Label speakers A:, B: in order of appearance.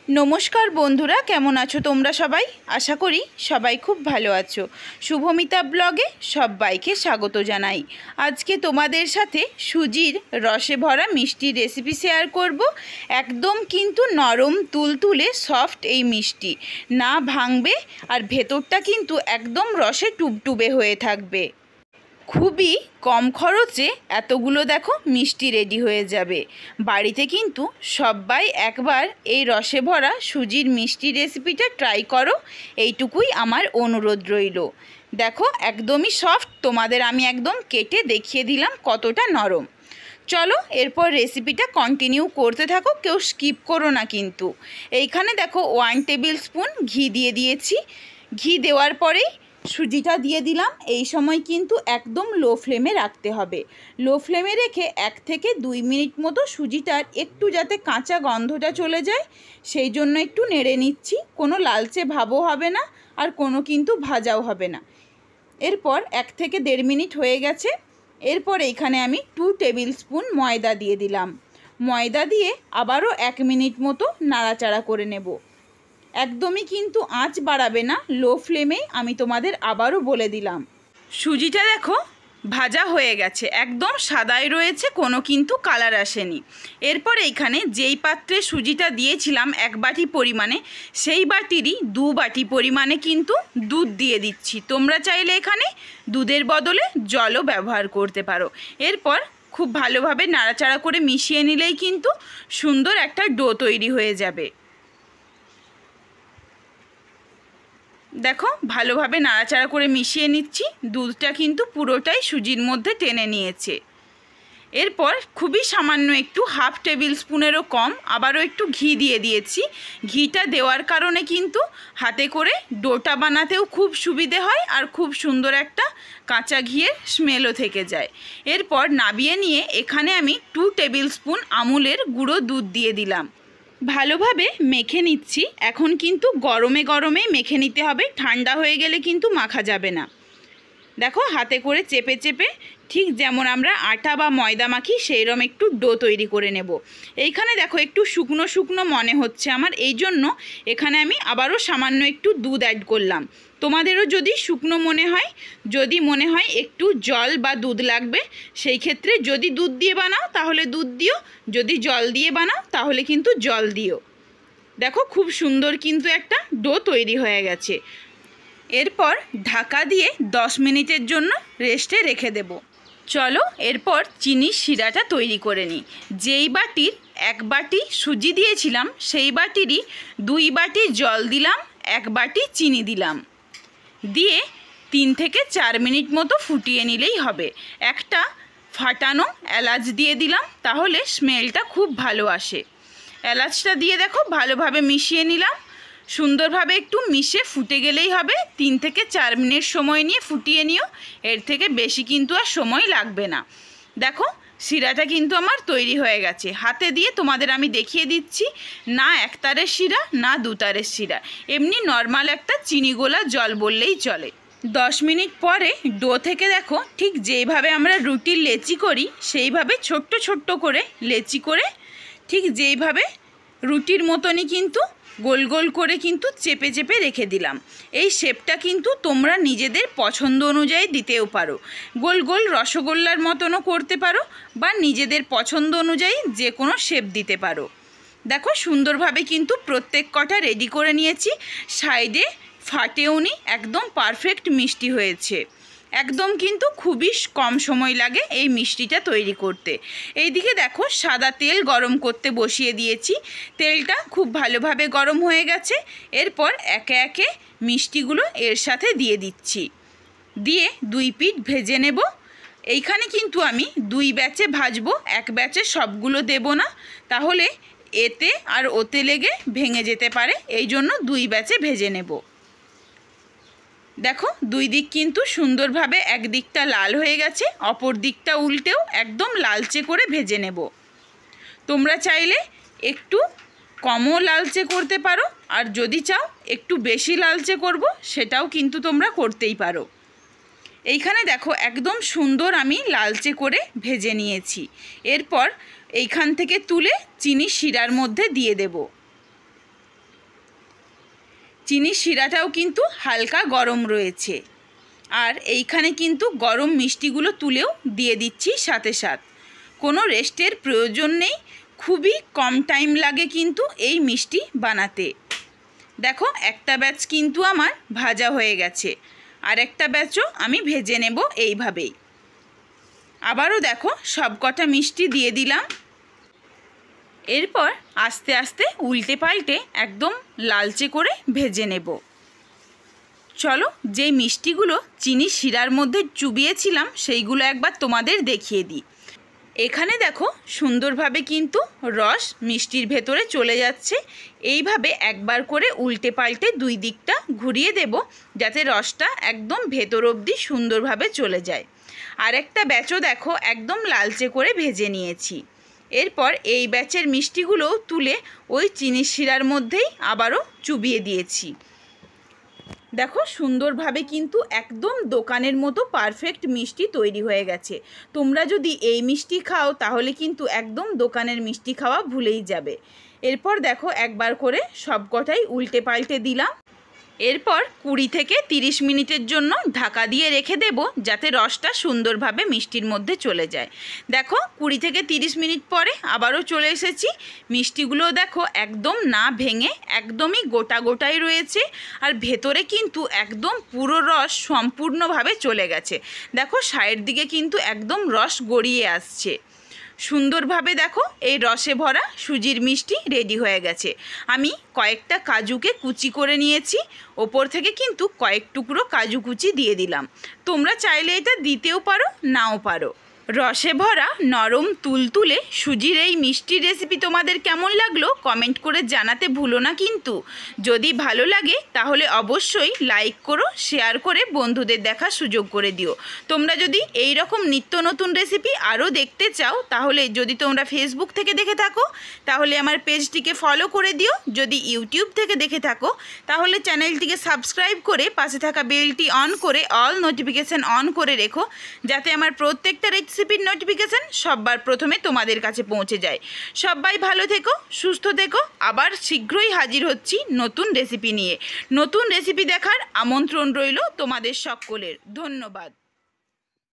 A: नमस्कार बंधुरा केमन आछो तोमरा सबाई आशा करी सबाई खूब भालो आछो। शुभमिता ब्लगे सबाइके स्वागत जानाई। आज के तोमादेर साथे सुजिर रसे भरा मिष्टि रेसिपि शेयर करब। एकदम किन्तु नरम तुलतुले सफ्ट एई मिष्टि ना भांगबे और भेतरटा किन्तु एकदम रसे टुबटुबे हये थाकबे। खूबी कम खरचे एतगुलो देखो मिष्टि रेडी हो जाबे। बाड़ीते किन्तु सबाई एकबार এই रसे भरा सुजिर मिष्टि रेसिपिटा ट्राई करो, এইটুকুই आमार अनुरोध रइल। देखो एकदम सफ्ट, तोमादेर आमी एकदम केटे देखिए दिलाम कतटा नरम। चलो एरपर रेसिपिटा कन्टिन्यू करते थाको, केउ स्किप करो ना। किन्तु এইখানে देखो 1 टेबिल स्पून घी दिए दिएछि। घी देওয়ার পরেই সুজিটা দিয়ে দিলাম। এই সময় কিন্তু একদম লো ফ্লেমে রাখতে হবে। লো ফ্লেমে রেখে 1 থেকে 2 মিনিট মতো সুজিটার একটু যাতে কাঁচা গন্ধটা চলে যায় সেই জন্য একটু নেড়ে নিচ্ছি। কোনো লালচে ভাবও হবে না আর কোনো কিন্তু ভাজাও হবে না। এরপর 1 থেকে 1.5 মিনিট হয়ে গেছে। এরপর এইখানে আমি 2 টেবিল স্পুন ময়দা দিয়ে দিলাম। ময়দা দিয়ে আবারও 1 মিনিট মতো নাড়াচাড়া করে নেব। एकदम किन्तु आँच बाड़ाबे ना, लो फ्लेमे आमी तोमादेर आबारो बोले दिलाम। सुजिटा देखो भाजा हये गेछे, एकदम सादाई रयेछे, कोनो किन्तु कालार आसेनी। एरपर एइखाने जेई पात्रे सुजिटा दिएछिलाम 1 बाटी परिमाणे, सेई बाटिरই 2 बाटी परिमाणे किन्तु दूध दिए दिচ্ছি। तोमरा चाइले एखाने दूधेर बदले जलও ব্যবহার করতে পারো। एरपर खूब भालोभाবে नाড়াচাড়া করে মিশিয়ে নিলেই কিন্তু সুন্দর একটা ডো তৈরি হয়ে যাবে। देखो भालोभाবে नाड़ाचाड़ा करे मिशिए निচ্ছি। दूधटा किन्तु पुरोटाई सुजिर मध्य टेने निয়েছে। एरपर खूबই सामान्य एकटू हाफ टेबिल स्पूनेरो कम आबारो एकटू घी दिए दिएছি। घीटा देওয়ার কারণে কিন্তু হাতে করে ডোটা বানাতেও খুব সুবিধে হয় আর খুব সুন্দর একটা কাঁচা ঘিয়ের স্মেলও থেকে যায়। এরপর নাবিয়ে নিয়ে এখানে আমি 2 টেবিল স্পুন আমুলের গুঁড়ো দুধ দিয়ে দিলাম। ভালোভাবে মেখে নিচ্ছি। এখন কিন্তু গরমে গরমেই মেখে নিতে হবে, ঠান্ডা হয়ে গেলে কিন্তু মাখা যাবে না। দেখো হাতে করে চেপে চেপে ঠিক যেমন আমরা আটা বা ময়দা মাখি সেইরকম একটু ডো তৈরি করে নেব। এইখানে দেখো একটু শুকনো শুকনো মনে হচ্ছে আমার, এই জন্য এখানে আমি আবারও সামান্য একটু দুধ অ্যাড করলাম। তোমাদেরও যদি শুকনো মনে হয়, যদি মনে হয় একটু জল বা দুধ লাগবে, সেই ক্ষেত্রে যদি দুধ দিয়ে বানাও তাহলে দুধ দিও, যদি জল দিয়ে বানাও তাহলে কিন্তু জল দিও। দেখো খুব সুন্দর কিন্তু একটা ডো তৈরি হয়ে গেছে। এরপর ঢাকা দিয়ে 10 মিনিটের জন্য রেস্টে রেখে দেব। চলো এরপর চিনির শিরাটা তৈরি করে নিই। যেই বাটির 1 বাটি সুজি দিয়েছিলাম সেই বাটিরই 2 বাটি জল দিলাম, 1 বাটি চিনি দিলাম, দিয়ে 3 থেকে 4 মিনিট মতো ফুটিয়ে নিলেই হবে। একটা ফাটানো এলাচ দিয়ে দিলাম, তাহলে স্মেলটা খুব ভালো আসে। এলাচটা দিয়ে দেখো ভালোভাবে মিশিয়ে নিলাম। সুন্দরভাবে একটু মিশে ফুটে গেলেই হবে। 3 থেকে 4 মিনিট সময় নিয়ে ফুটিয়ে নিও, এর থেকে বেশি কিন্তু আর সময় লাগবে না। দেখো শিরাটা কিন্তু আমার তৈরি হয়ে গেছে। হাতে দিয়ে তোমাদের আমি দেখিয়ে দিচ্ছি, না 1 তারের শিরা না 2 তারের শিরা, এমনি নর্মাল একটা চিনি গোলা জল বললেই চলে। 10 মিনিট পরে ডো থেকে দেখো ঠিক যেইভাবে আমরা রুটির লেচি করি সেইভাবে ছোট্ট ছোট্ট করে লেচি করে ঠিক যেইভাবে রুটির মতনই কিন্তু গোল গোল করে কিন্তু চেপে চেপে রেখে দিলাম। এই শেপটা কিন্তু তোমরা নিজেদের পছন্দ অনুযায়ী দিতেও পারো, গোল গোল রসগোল্লার মতনও করতে পারো বা নিজেদের পছন্দ অনুযায়ী যে কোনো শেপ দিতে পারো। দেখো সুন্দরভাবে কিন্তু প্রত্যেক কটা রেডি করে নিয়েছি, সাইডে ফাটেওনি, একদম পারফেক্ট মিষ্টি হয়েছে। একদম কিন্তু খুবই কম সময় লাগে এই মিষ্টিটা তৈরি করতে। এইদিকে দেখো সাদা তেল গরম করতে বসিয়ে দিয়েছি, তেলটা খুব ভালোভাবে গরম হয়ে গেছে। এরপর একে একে মিষ্টিগুলো এর সাথে দিয়ে দিচ্ছি, দিয়ে 2 পিঠ ভেজে নেব। এইখানে কিন্তু আমি 2 ব্যাচে ভাজবো, 1 ব্যাচে সবগুলো দেব না, তাহলে এতে আর ওতে লেগে ভেঙে যেতে পারে, এই জন্য 2 ব্যাচে ভেজে নেব। দেখো 2 দিক কিন্তু সুন্দরভাবে এক দিকটা লাল হয়ে গেছে, অপর দিকটা উল্টেও একদম লালচে করে ভেজে নেব। তোমরা চাইলে একটু কমও লালচে করতে পারো, আর যদি চাও একটু বেশি লালচে করব সেটাও কিন্তু তোমরা করতেই পারো। এইখানে দেখো একদম সুন্দর আমি লালচে করে ভেজে নিয়েছি। এরপর এইখান থেকে তুলে চিনি শিরার মধ্যে দিয়ে দেব। চিনির শিরাটাও কিন্তু হালকা গরম রয়েছে। আর এইখানে কিন্তু গরম মিষ্টিগুলো তুলেও দিয়ে দিচ্ছি সাথে সাথে। কোনো রেস্টের প্রয়োজন নেই, খুবই কম টাইম লাগে কিন্তু এই মিষ্টি বানাতে। দেখো একটা ব্যাচ কিন্তু আমার ভাজা হয়ে গেছে, আর একটা ব্যাচও আমি ভেজে নেব এইভাবেই। আবারও দেখো সব কটা মিষ্টি দিয়ে দিলাম। এরপর আস্তে আস্তে উল্টে পাল্টে একদম লালচে করে ভেজে নেব। চলো যেই মিষ্টিগুলো চিনি শিরার মধ্যে চুবিয়েছিলাম সেইগুলো একবার তোমাদের দেখিয়ে দিই। এখানে দেখো সুন্দরভাবে কিন্তু রস মিষ্টির ভেতরে চলে যাচ্ছে। এইভাবে একবার করে উল্টে পাল্টে দুই দিকটা ঘুরিয়ে দেব, যাতে রসটা একদম ভেতর অবধি সুন্দরভাবে চলে যায়। আরেকটা ব্যাচও দেখো একদম লালচে করে ভেজে নিয়েছি। এরপর এই ব্যাচের মিষ্টিগুলোও তুলে ওই চিনির শিরার মধ্যেই আবারও চুবিয়ে দিয়েছি। দেখো সুন্দরভাবে কিন্তু একদম দোকানের মতো পারফেক্ট মিষ্টি তৈরি হয়ে গেছে। তোমরা যদি এই মিষ্টি খাও তাহলে কিন্তু একদম দোকানের মিষ্টি খাওয়া ভুলেই যাবে। এরপর দেখো একবার করে সব কটাই উল্টে পাল্টে দিলাম। এরপর 20 থেকে 30 মিনিটের জন্য ঢাকা দিয়ে রেখে দেব, যাতে রসটা সুন্দরভাবে মিষ্টির মধ্যে চলে যায়। দেখো 20 থেকে 30 মিনিট পরে আবারও চলে এসেছি। মিষ্টিগুলো দেখো একদম না ভেঙে একদমই গোটা গোটাই রয়েছে, আর ভেতরে কিন্তু একদম পুরো রস সম্পূর্ণভাবে চলে গেছে। দেখো সাইড দিকে কিন্তু একদম রস গড়িয়ে আসছে। সুন্দরভাবে দেখো এই রসে ভরা সুজির মিষ্টি রেডি হয়ে গেছে। আমি কয়েকটা কাজুকে কুচি করে নিয়েছি, ওপর থেকে কিন্তু কয়েক টুকরো কাজু কুচি দিয়ে দিলাম। তোমরা চাইলে এটা দিতেও পারো, নাও পারো। রসে ভরা নরম তুলতুলে সুজির এই মিষ্টি রেসিপি তোমাদের কেমন লাগলো কমেন্ট করে জানাতে ভুলো না কিন্তু। যদি ভালো লাগে তাহলে অবশ্যই লাইক করো, শেয়ার করে বন্ধুদের দেখার সুযোগ করে দিও। তোমরা যদি এই রকম নিত্য নতুন রেসিপি আরও দেখতে চাও, তাহলে যদি তোমরা ফেসবুক থেকে দেখে থাকো তাহলে আমার পেজটিকে ফলো করে দিও। যদি ইউটিউব থেকে দেখে থাকো তাহলে চ্যানেলটিকে সাবস্ক্রাইব করে পাশে থাকা বেলটি অন করে অল নোটিফিকেশান অন করে রেখো, যাতে আমার প্রত্যেকটা রেসিপির নোটিফিকেশান সবার প্রথমে তোমাদের কাছে পৌঁছে যায়। সবাই ভালো থেকো, সুস্থ থেকো। আবার শীঘ্রই হাজির হচ্ছি নতুন রেসিপি নিয়ে। নতুন রেসিপি দেখার আমন্ত্রণ রইল তোমাদের সকলের। ধন্যবাদ।